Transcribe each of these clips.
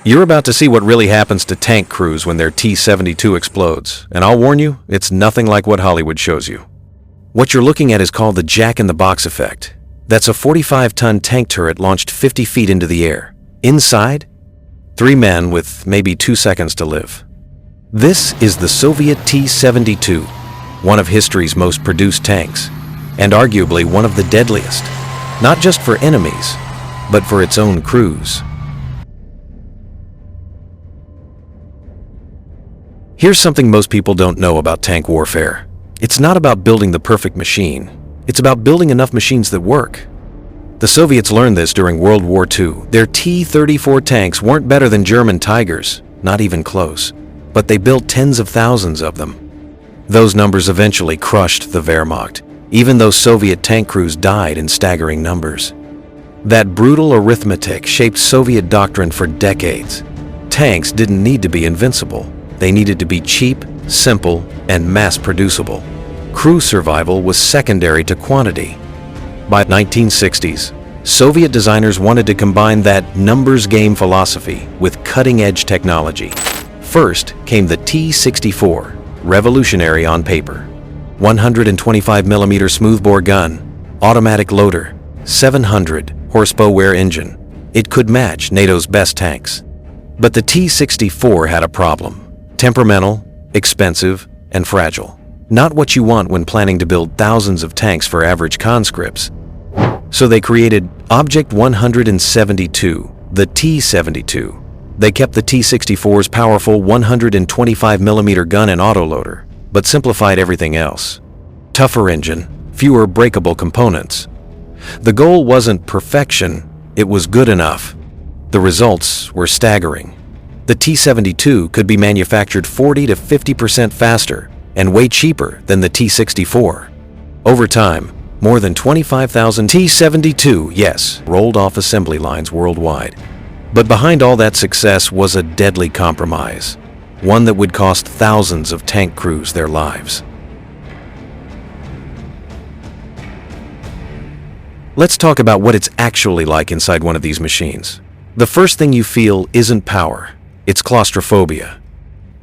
You're about to see what really happens to tank crews when their T-72 explodes, and I'll warn you, it's nothing like what Hollywood shows you. What you're looking at is called the jack-in-the-box effect. That's a 45-ton tank turret launched 50 feet into the air. Inside, 3 men with maybe 2 seconds to live. This is the Soviet T-72, one of history's most produced tanks, and arguably one of the deadliest, not just for enemies, but for its own crews. Here's something most people don't know about tank warfare. It's not about building the perfect machine. It's about building enough machines that work. The Soviets learned this during World War II. Their T-34 tanks weren't better than German Tigers, not even close, but they built tens of thousands of them. Those numbers eventually crushed the Wehrmacht, even though Soviet tank crews died in staggering numbers. That brutal arithmetic shaped Soviet doctrine for decades. Tanks didn't need to be invincible. They needed to be cheap, simple, and mass-producible. Crew survival was secondary to quantity. By the 1960s, Soviet designers wanted to combine that numbers game philosophy with cutting-edge technology. First came the T-64, revolutionary on paper. 125mm smoothbore gun, automatic loader, 700 horsepower engine. It could match NATO's best tanks. But the T-64 had a problem. Temperamental, expensive, and fragile. Not what you want when planning to build thousands of tanks for average conscripts. So they created Object 172, the T-72. They kept the T-64's powerful 125mm gun and autoloader, but simplified everything else. Tougher engine, fewer breakable components. The goal wasn't perfection, it was good enough. The results were staggering. The T-72 could be manufactured 40 to 50% faster and way cheaper than the T-64. Over time, more than 25,000 T-72, yes, rolled off assembly lines worldwide. But behind all that success was a deadly compromise, one that would cost thousands of tank crews their lives. Let's talk about what it's actually like inside one of these machines. The first thing you feel isn't power. It's claustrophobia.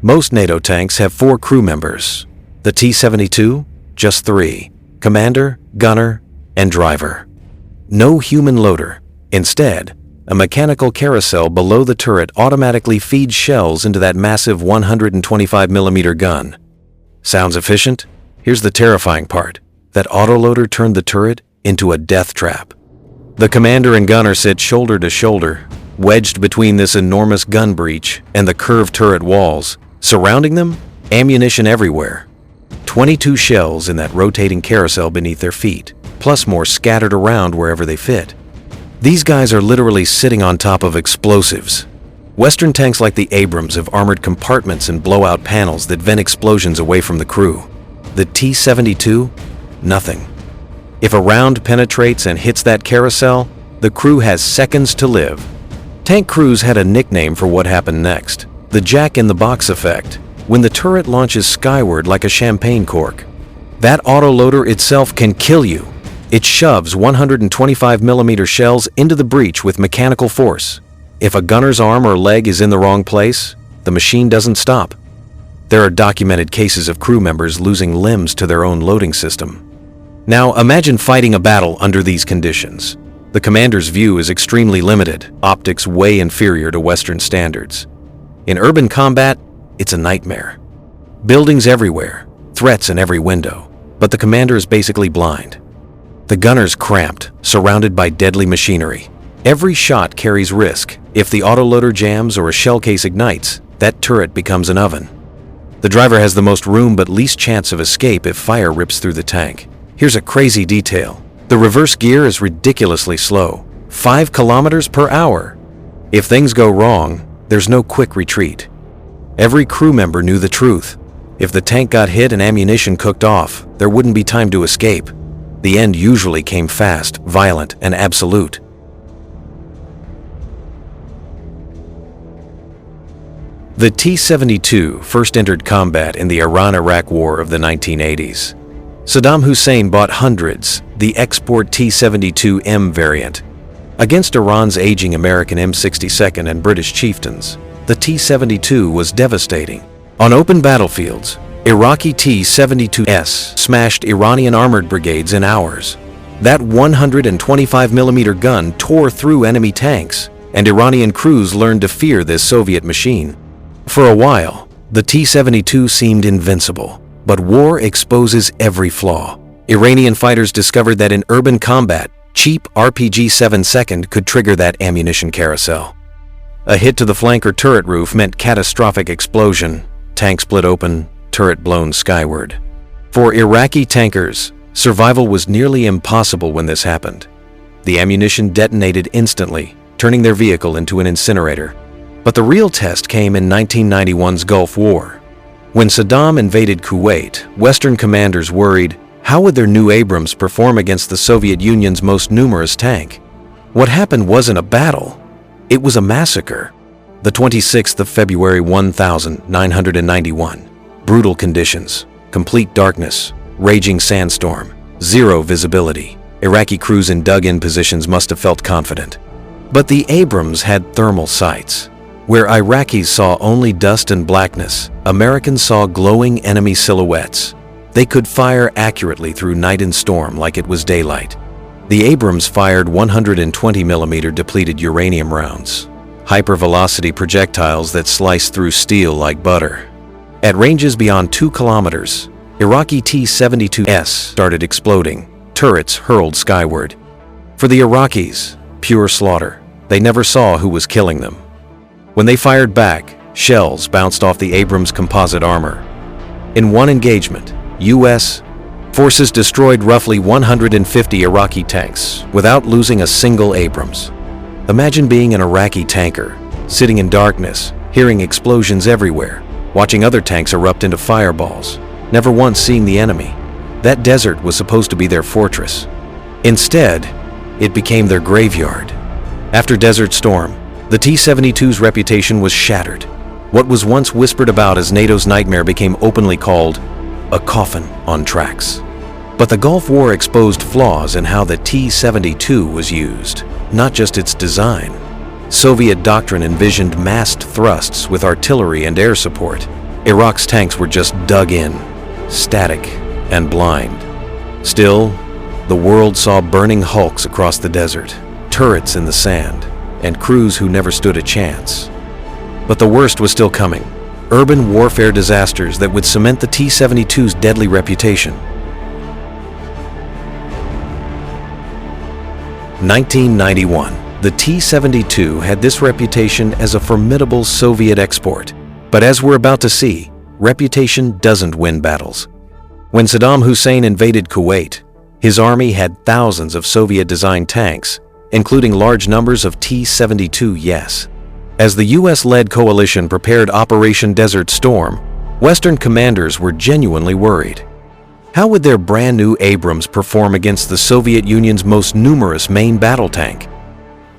Most NATO tanks have 4 crew members. The T-72, just 3. Commander, gunner, and driver. No human loader. Instead, a mechanical carousel below the turret automatically feeds shells into that massive 125mm gun. Sounds efficient? Here's the terrifying part. That autoloader turned the turret into a death trap. The commander and gunner sit shoulder to shoulder, wedged between this enormous gun breech and the curved turret walls. Surrounding them, ammunition everywhere. 22 shells in that rotating carousel beneath their feet, plus more scattered around wherever they fit. These guys are literally sitting on top of explosives. Western tanks like the Abrams have armored compartments and blowout panels that vent explosions away from the crew. The T-72? Nothing. If a round penetrates and hits that carousel, the crew has seconds to live. Tank crews had a nickname for what happened next, the jack-in-the-box effect, when the turret launches skyward like a champagne cork. That autoloader itself can kill you. It shoves 125mm shells into the breech with mechanical force. If a gunner's arm or leg is in the wrong place, the machine doesn't stop. There are documented cases of crew members losing limbs to their own loading system. Now imagine fighting a battle under these conditions. The commander's view is extremely limited, optics way inferior to Western standards. In urban combat, it's a nightmare. Buildings everywhere, threats in every window, but the commander is basically blind. The gunner's cramped, surrounded by deadly machinery. Every shot carries risk. If the autoloader jams or a shell case ignites, that turret becomes an oven. The driver has the most room but least chance of escape if fire rips through the tank. Here's a crazy detail. The reverse gear is ridiculously slow, 5 kilometers per hour. If things go wrong, there's no quick retreat. Every crew member knew the truth. If the tank got hit and ammunition cooked off, there wouldn't be time to escape. The end usually came fast, violent, and absolute. The T-72 first entered combat in the Iran-Iraq War of the 1980s. Saddam Hussein bought hundreds, the export T-72M variant. Against Iran's aging American M62nd and British chieftains, the T-72 was devastating. On open battlefields, Iraqi T-72s smashed Iranian armored brigades in hours. That 125mm gun tore through enemy tanks, and Iranian crews learned to fear this Soviet machine. For a while, the T-72 seemed invincible, but war exposes every flaw. Iranian fighters discovered that in urban combat, cheap RPG 7-second could trigger that ammunition carousel. A hit to the flank or turret roof meant catastrophic explosion, tank split open, turret blown skyward. For Iraqi tankers, survival was nearly impossible when this happened. The ammunition detonated instantly, turning their vehicle into an incinerator. But the real test came in 1991's Gulf War. When Saddam invaded Kuwait, Western commanders worried, how would their new Abrams perform against the Soviet Union's most numerous tank? What happened wasn't a battle, it was a massacre. The 26th of February 1991. Brutal conditions, complete darkness, raging sandstorm, zero visibility. Iraqi crews in dug-in positions must have felt confident. But the Abrams had thermal sights. Where Iraqis saw only dust and blackness, Americans saw glowing enemy silhouettes. They could fire accurately through night and storm like it was daylight. The Abrams fired 120mm depleted uranium rounds, hypervelocity projectiles that sliced through steel like butter. At ranges beyond 2 kilometers, Iraqi T-72s started exploding, turrets hurled skyward. For the Iraqis, pure slaughter. They never saw who was killing them. When they fired back, shells bounced off the Abrams composite armor. In one engagement, U.S. forces destroyed roughly 150 Iraqi tanks without losing a single Abrams. Imagine being an Iraqi tanker, sitting in darkness, hearing explosions everywhere, watching other tanks erupt into fireballs, never once seeing the enemy. That desert was supposed to be their fortress. Instead, it became their graveyard. After Desert Storm, the T-72's reputation was shattered. What was once whispered about as NATO's nightmare became openly called a coffin on tracks. But the Gulf War exposed flaws in how the T-72 was used, not just its design. Soviet doctrine envisioned massed thrusts with artillery and air support. Iraq's tanks were just dug in, static, and blind. Still, the world saw burning hulks across the desert, turrets in the sand, and crews who never stood a chance. But the worst was still coming. Urban warfare disasters that would cement the T-72's deadly reputation. 1991. The T-72 had this reputation as a formidable Soviet export. But as we're about to see, reputation doesn't win battles. When Saddam Hussein invaded Kuwait, his army had thousands of Soviet-designed tanks, including large numbers of T-72s. As the US-led coalition prepared Operation Desert Storm, Western commanders were genuinely worried. How would their brand-new Abrams perform against the Soviet Union's most numerous main battle tank?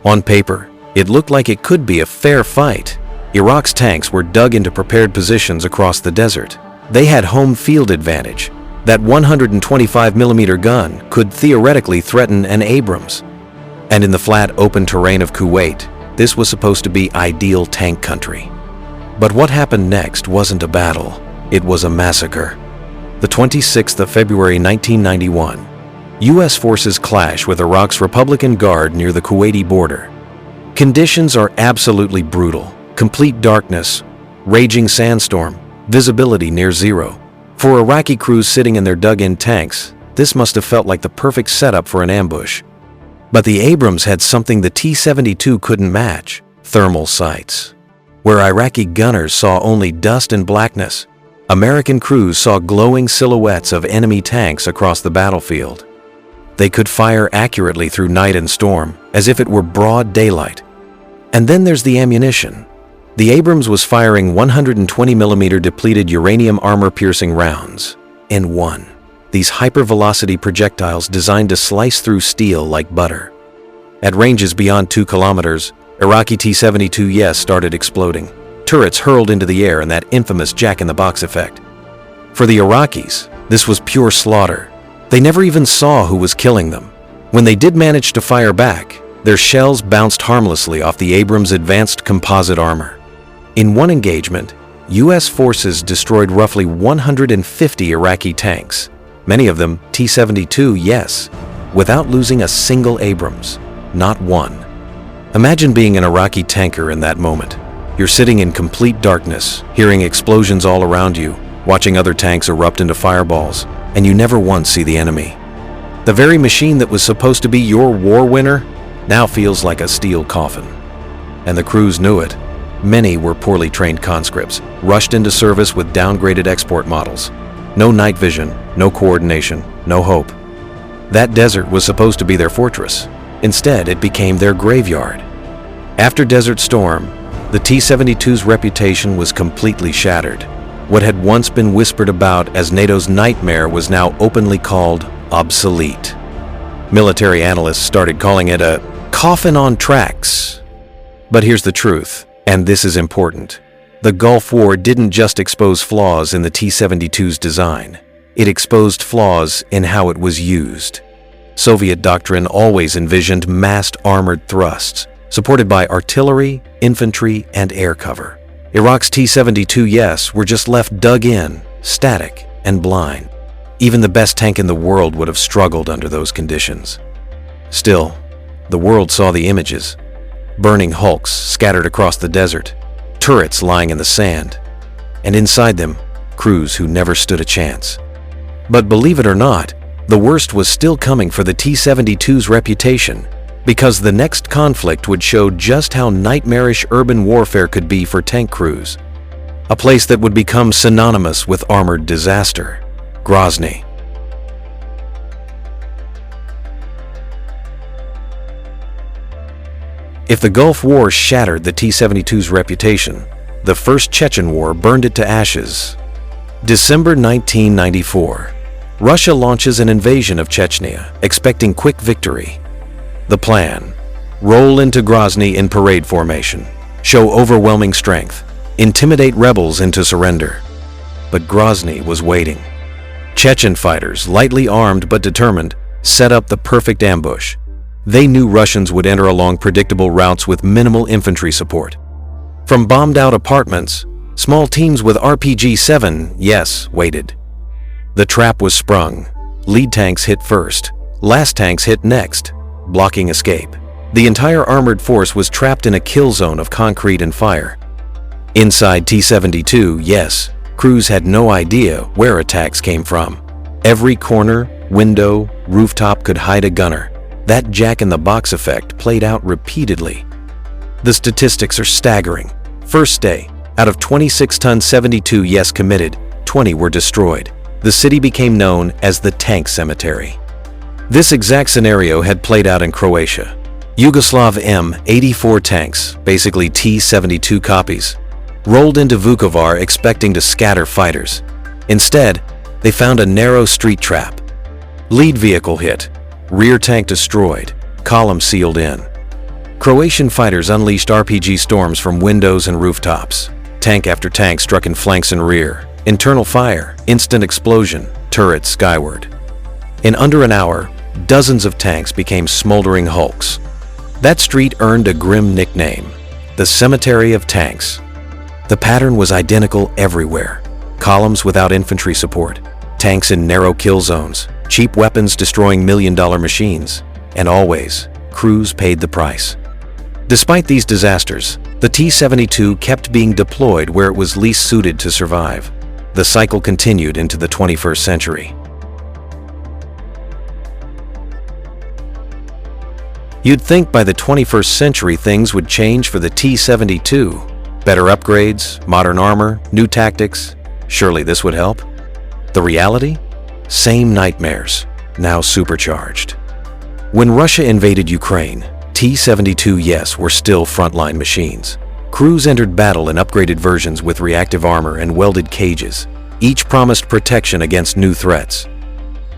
On paper, it looked like it could be a fair fight. Iraq's tanks were dug into prepared positions across the desert. They had home field advantage. That 125mm gun could theoretically threaten an Abrams. And in the flat, open terrain of Kuwait, this was supposed to be ideal tank country. But what happened next wasn't a battle, it was a massacre. The 26th of February 1991, US forces clash with Iraq's Republican Guard near the Kuwaiti border. Conditions are absolutely brutal. Complete darkness, raging sandstorm, visibility near zero. For Iraqi crews sitting in their dug-in tanks, this must have felt like the perfect setup for an ambush. But the Abrams had something the T-72 couldn't match: thermal sights. Where Iraqi gunners saw only dust and blackness, American crews saw glowing silhouettes of enemy tanks across the battlefield. They could fire accurately through night and storm, as if it were broad daylight. And then there's the ammunition. The Abrams was firing 120mm depleted uranium armor-piercing rounds. In one. These hypervelocity projectiles designed to slice through steel like butter. At ranges beyond 2 kilometers, Iraqi T-72s started exploding. Turrets hurled into the air in that infamous jack-in-the-box effect. For the Iraqis, this was pure slaughter. They never even saw who was killing them. When they did manage to fire back, Their shells bounced harmlessly off the Abrams' advanced composite armor. In one engagement, U.S. forces destroyed roughly 150 Iraqi tanks, many of them T-72, yes, without losing a single Abrams, not one. Imagine being an Iraqi tanker in that moment. You're sitting in complete darkness, hearing explosions all around you, watching other tanks erupt into fireballs, and you never once see the enemy. The very machine that was supposed to be your war winner now feels like a steel coffin. And the crews knew it. Many were poorly trained conscripts, rushed into service with downgraded export models. No night vision, no coordination, no hope. That desert was supposed to be their fortress. Instead, it became their graveyard. After Desert Storm, the T-72's reputation was completely shattered. What had once been whispered about as NATO's nightmare was now openly called obsolete. Military analysts started calling it a coffin on tracks. But here's the truth, and this is important. The Gulf War didn't just expose flaws in the T-72's design. It exposed flaws in how it was used. Soviet doctrine always envisioned massed armored thrusts, supported by artillery, infantry, and air cover. Iraq's T-72, yes, were just left dug in, static, and blind. Even the best tank in the world would have struggled under those conditions. Still, the world saw the images. Burning hulks scattered across the desert, turrets lying in the sand, and inside them, crews who never stood a chance. But believe it or not, the worst was still coming for the T-72's reputation, because the next conflict would show just how nightmarish urban warfare could be for tank crews. A place that would become synonymous with armored disaster: Grozny. If the Gulf War shattered the T-72's reputation, the First Chechen War burned it to ashes. December 1994. Russia launches an invasion of Chechnya, expecting quick victory. The plan: roll into Grozny in parade formation, show overwhelming strength, intimidate rebels into surrender. But Grozny was waiting. Chechen fighters, lightly armed but determined, set up the perfect ambush. They knew Russians would enter along predictable routes with minimal infantry support. From bombed-out apartments, small teams with RPG-7, yes, waited. The trap was sprung. Lead tanks hit first. Last tanks hit next, blocking escape. The entire armored force was trapped in a kill zone of concrete and fire. Inside T-72, yes, crews had no idea where attacks came from. Every corner, window, rooftop could hide a gunner. That jack-in-the-box effect played out repeatedly. The statistics are staggering. First day, out of 26-ton 72 yes committed, 20 were destroyed. The city became known as the Tank Cemetery. This exact scenario had played out in Croatia. Yugoslav M-84 tanks, basically T-72 copies, rolled into Vukovar expecting to scatter fighters. Instead, they found a narrow street trap. Lead vehicle hit, rear tank destroyed, column sealed in. Croatian fighters unleashed RPG storms from windows and rooftops. Tank after tank struck in flanks and rear. Internal fire, instant explosion, turrets skyward. In under an hour, dozens of tanks became smoldering hulks. That street earned a grim nickname: the Cemetery of Tanks. The pattern was identical everywhere. Columns without infantry support, tanks in narrow kill zones, cheap weapons destroying million-dollar machines, and always, crews paid the price. Despite these disasters, the T-72 kept being deployed where it was least suited to survive. The cycle continued into the 21st century. You'd think by the 21st century things would change for the T-72. Better upgrades, modern armor, new tactics. Surely this would help. The reality? Same nightmares, now supercharged. When Russia invaded Ukraine, T-72 yes were still frontline machines. Crews entered battle in upgraded versions with reactive armor and welded cages. Each promised protection against new threats.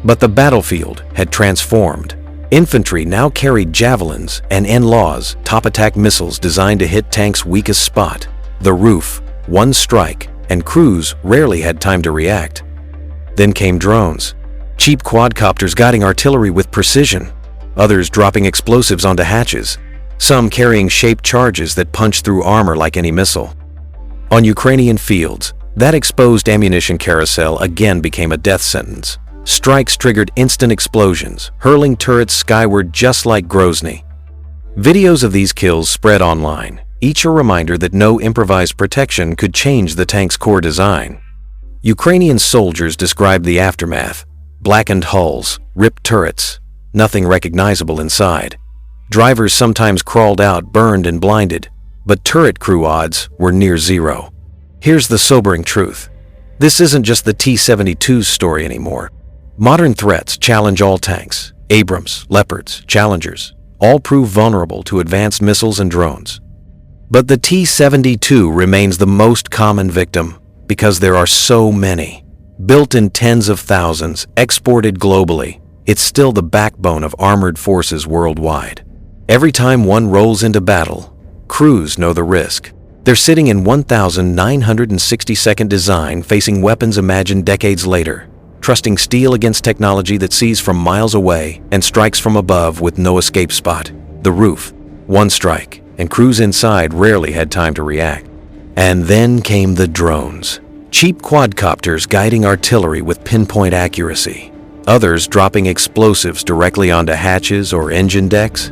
But the battlefield had transformed. Infantry now carried javelins and NLAWs, top-attack missiles designed to hit tanks' weakest spot, the roof. One strike, and crews rarely had time to react. Then came drones. Cheap quadcopters guiding artillery with precision. others dropping explosives onto hatches, some carrying shaped charges that punch through armor like any missile. On Ukrainian fields, that exposed ammunition carousel again became a death sentence. Strikes triggered instant explosions, hurling turrets skyward just like Grozny. Videos of these kills spread online, each a reminder that no improvised protection could change the tank's core design. Ukrainian soldiers described the aftermath: blackened hulls, ripped turrets, nothing recognizable inside. Drivers sometimes crawled out burned and blinded, but turret crew odds were near zero. Here's the sobering truth. This isn't just the T-72's story anymore. Modern threats challenge all tanks. Abrams, Leopards, Challengers, all prove vulnerable to advanced missiles and drones. But the T-72 remains the most common victim because there are so many. Built in tens of thousands, exported globally, it's still the backbone of armored forces worldwide. Every time one rolls into battle, crews know the risk. They're sitting in 1,962nd design, facing weapons imagined decades later, trusting steel against technology that sees from miles away and strikes from above with no escape spot. The roof. One strike, and crews inside rarely had time to react. And then came the drones. Cheap quadcopters guiding artillery with pinpoint accuracy. Others dropping explosives directly onto hatches or engine decks.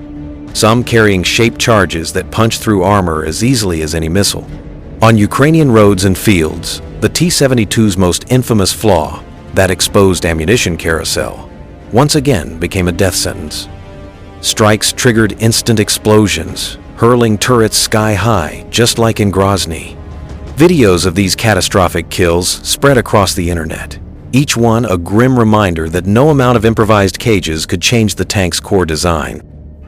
Some carrying shaped charges that punch through armor as easily as any missile. On Ukrainian roads and fields, the T-72's most infamous flaw, that exposed ammunition carousel, once again became a death sentence. Strikes triggered instant explosions, hurling turrets sky high, just like in Grozny. Videos of these catastrophic kills spread across the internet, each one a grim reminder that no amount of improvised cages could change the tank's core design.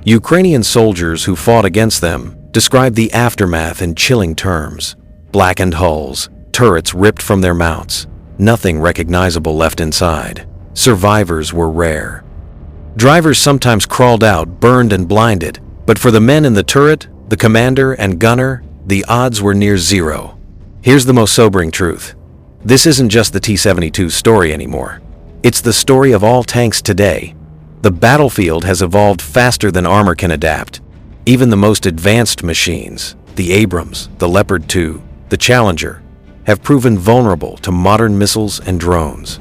Ukrainian soldiers who fought against them described the aftermath in chilling terms. Blackened hulls, turrets ripped from their mounts, nothing recognizable left inside. Survivors were rare. Drivers sometimes crawled out, burned and blinded, but for the men in the turret, the commander and gunner, the odds were near zero. Here's the most sobering truth. This isn't just the T-72's story anymore. It's the story of all tanks today. The battlefield has evolved faster than armor can adapt. Even the most advanced machines, the Abrams, the Leopard 2, the Challenger, have proven vulnerable to modern missiles and drones.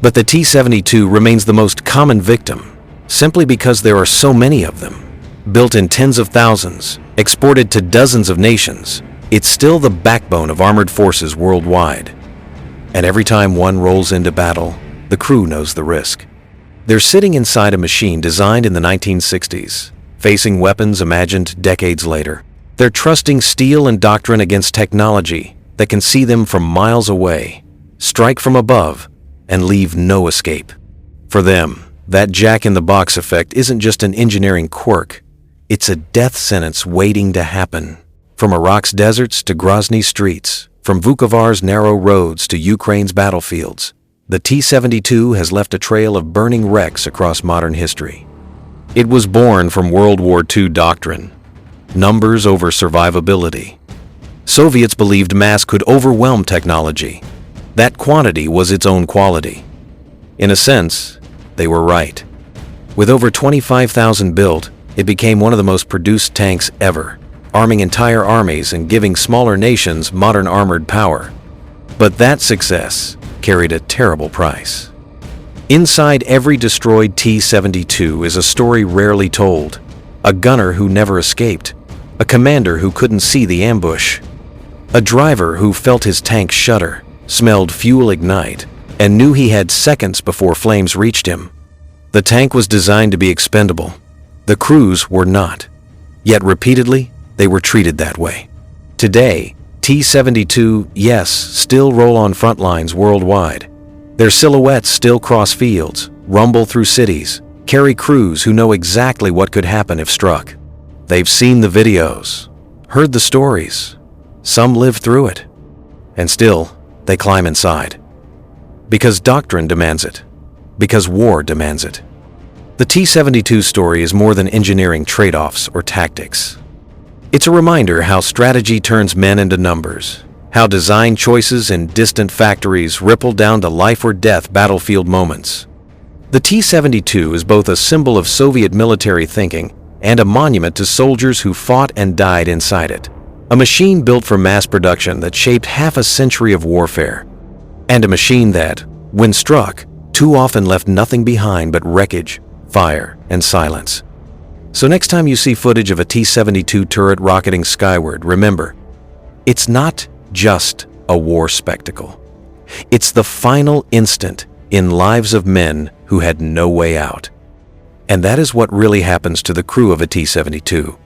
But the T-72 remains the most common victim, simply because there are so many of them. Built in tens of thousands, exported to dozens of nations, it's still the backbone of armored forces worldwide. And every time one rolls into battle, the crew knows the risk. They're sitting inside a machine designed in the 1960s, facing weapons imagined decades later. They're trusting steel and doctrine against technology that can see them from miles away, strike from above, and leave no escape. For them, that jack-in-the-box effect isn't just an engineering quirk, it's a death sentence waiting to happen. From Iraq's deserts to Grozny's streets, from Vukovar's narrow roads to Ukraine's battlefields, the T-72 has left a trail of burning wrecks across modern history. It was born from World War II doctrine, numbers over survivability. Soviets believed mass could overwhelm technology. That quantity was its own quality. In a sense, they were right. With over 25,000 built, it became one of the most produced tanks ever, arming entire armies and giving smaller nations modern armored power. But that success carried a terrible price. Inside every destroyed T-72 is a story rarely told. A gunner who never escaped, a commander who couldn't see the ambush, a driver who felt his tank shudder, smelled fuel ignite, and knew he had seconds before flames reached him. The tank was designed to be expendable. The crews were not. Yet repeatedly, they were treated that way. Today, T-72, yes, still roll on front lines worldwide. Their silhouettes still cross fields, rumble through cities, carry crews who know exactly what could happen if struck. They've seen the videos, heard the stories. Some lived through it. And still, they climb inside. Because doctrine demands it. Because war demands it. The T-72 story is more than engineering trade-offs or tactics. It's a reminder how strategy turns men into numbers, how design choices in distant factories ripple down to life or death battlefield moments. The T-72 is both a symbol of Soviet military thinking and a monument to soldiers who fought and died inside it. A machine built for mass production that shaped half a century of warfare. And a machine that, when struck, too often left nothing behind but wreckage, fire, and silence. So next time you see footage of a T-72 turret rocketing skyward, remember, it's not just a war spectacle. It's the final instant in lives of men who had no way out. And that is what really happens to the crew of a T-72.